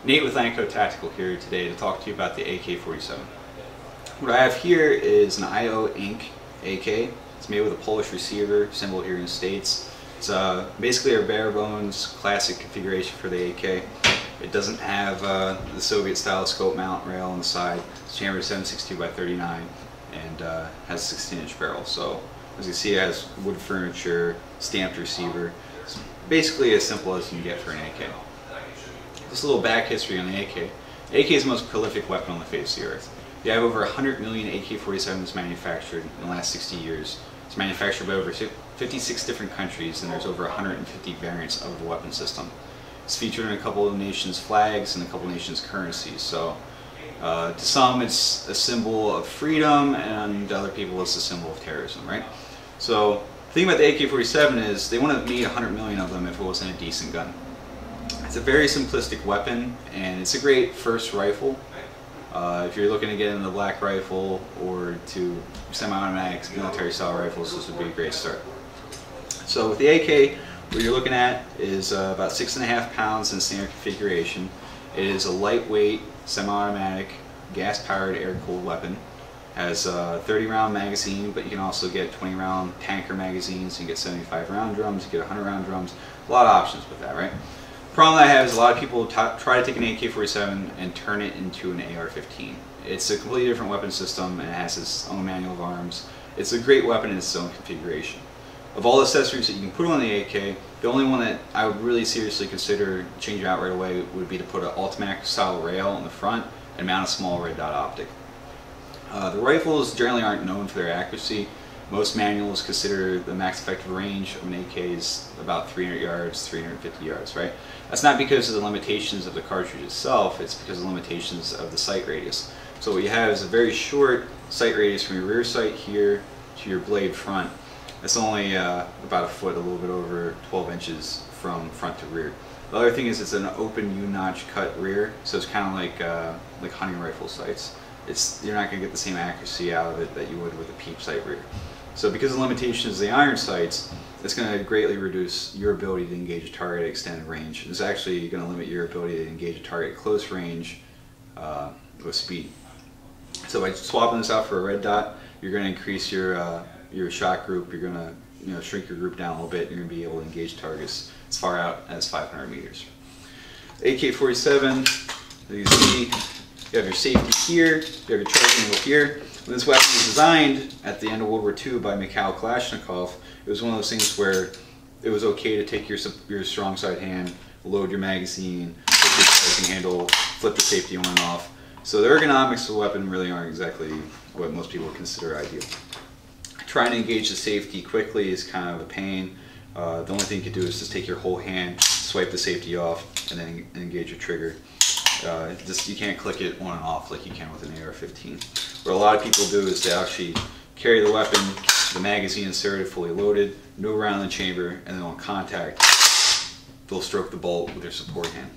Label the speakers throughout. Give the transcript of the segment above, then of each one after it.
Speaker 1: Nate with Lanco Tactical here today to talk to you about the AK-47. What I have here is an IO Inc. AK. It's made with a Polish receiver, assembled here in the States. It's basically a bare bones classic configuration for the AK. It doesn't have the Soviet style scope mount rail on the side. It's chambered 7.62 by 39 and has a 16-inch barrel. So as you see, it has wood furniture, stamped receiver. It's basically as simple as you can get for an AK. Just a little back history on the AK. The AK is the most prolific weapon on the face of the earth. You have over 100 million AK-47s manufactured in the last 60 years. It's manufactured by over 56 different countries, and there's over 150 variants of the weapon system. It's featured in a couple of nations' flags and a couple of nations' currencies. So to some it's a symbol of freedom, and to other people it's a symbol of terrorism, right? So the thing about the AK-47 is they wouldn't have made 100 million of them if it wasn't a decent gun. It's a very simplistic weapon, and it's a great first rifle. If you're looking to get into the black rifle or to semi-automatic military style rifles, this would be a great start. So with the AK, what you're looking at is about 6.5 pounds in standard configuration. It is a lightweight, semi-automatic, gas-powered, air-cooled weapon. Has a 30-round magazine, but you can also get 20-round tanker magazines. You get 75-round drums, you get 100-round drums. A lot of options with that, right? The problem that I have is a lot of people try to take an AK-47 and turn it into an AR-15. It's a completely different weapon system, and it has its own manual of arms. It's a great weapon in its own configuration. Of all the accessories that you can put on the AK, the only one that I would really seriously consider changing out right away would be to put an automatic style rail in the front and mount a small red dot optic. The rifles generally aren't known for their accuracy. Most manuals consider the max effective range of an AK is about 300 yards, 350 yards, right? That's not because of the limitations of the cartridge itself, it's because of the limitations of the sight radius. So what you have is a very short sight radius from your rear sight here to your blade front. It's only about a foot, a little bit over 12 inches from front to rear. The other thing is it's an open U-notch cut rear, so it's kind of like hunting rifle sights. You're not going to get the same accuracy out of it that you would with a peep sight rear. So because of the limitations of the iron sights, it's going to greatly reduce your ability to engage a target at extended range. It's actually going to limit your ability to engage a target at close range with speed. So by swapping this out for a red dot, you're going to increase your shot group. You're going to shrink your group down a little bit. You're going to be able to engage targets as far out as 500 meters. AK-47, as you see, you have your safety here. You have your charging wheel here. When this weapon was designed at the end of World War II by Mikhail Kalashnikov, it was one of those things where it was okay to take your strong side hand, load your magazine, flip your charging handle, flip the safety on and off. So the ergonomics of the weapon really aren't exactly what most people consider ideal. Trying to engage the safety quickly is kind of a pain. The only thing you can do is just take your whole hand, swipe the safety off, and then engage your trigger. You can't click it on and off like you can with an AR-15. What a lot of people do is they actually carry the weapon, the magazine inserted, fully loaded, no round in the chamber, and then on contact, they'll stroke the bolt with their support hand.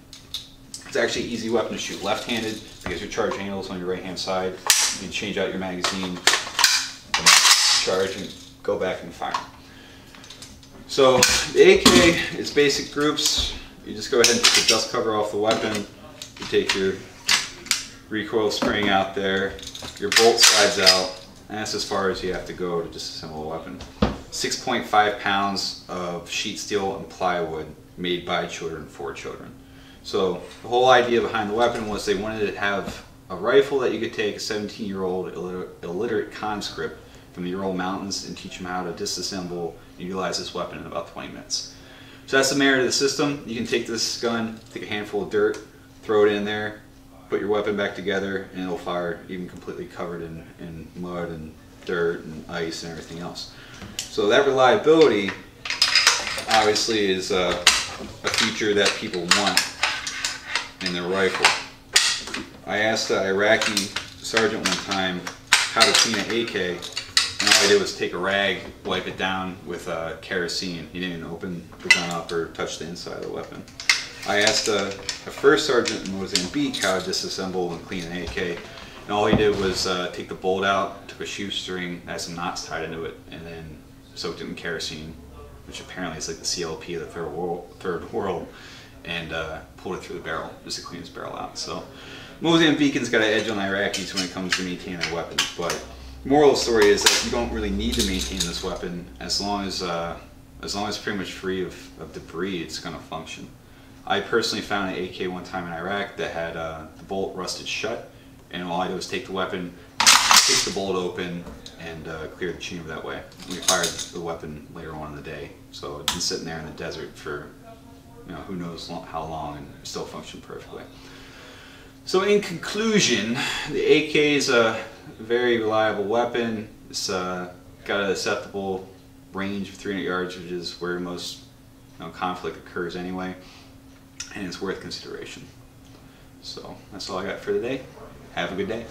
Speaker 1: It's actually an easy weapon to shoot left-handed because your charge handle is on your right-hand side. You can change out your magazine, charge, and go back and fire. So the AK is basic groups. You just go ahead and take the dust cover off the weapon. You take your recoil spring out there, your bolt slides out, and that's as far as you have to go to disassemble a weapon. 6.5 pounds of sheet steel and plywood made by children for children. So the whole idea behind the weapon was they wanted to have a rifle that you could take a 17-year-old illiterate conscript from the Ural Mountains and teach them how to disassemble and utilize this weapon in about 20 minutes. So that's the merit of the system. You can take this gun, take a handful of dirt, throw it in there, put your weapon back together, and it'll fire even completely covered in mud and dirt and ice and everything else. So that reliability obviously is a feature that people want in their rifle. I asked an Iraqi sergeant one time how to clean an AK, and all I did was take a rag, wipe it down with kerosene. He didn't even open the gun up or touch the inside of the weapon. I asked a first sergeant in Mozambique how to disassemble and clean an AK, and all he did was take the bolt out, took a shoestring, had some knots tied into it, and then soaked it in kerosene, which apparently is like the CLP of the third world, and pulled it through the barrel just to clean his barrel out. So Mozambique Beacon's got an edge on the Iraqis when it comes to maintaining their weapons, but moral of the story is that you don't really need to maintain this weapon as long as it's pretty much free of debris. It's going to function. I personally found an AK one time in Iraq that had the bolt rusted shut, and all I did was take the weapon, take the bolt open, and clear the chamber that way. We fired the weapon later on in the day, so it's been sitting there in the desert for who knows how long, and still functioned perfectly. So in conclusion, the AK is a very reliable weapon. It's got an acceptable range of 300 yards, which is where most conflict occurs anyway, and it's worth consideration. So that's all I got for today. Have a good day.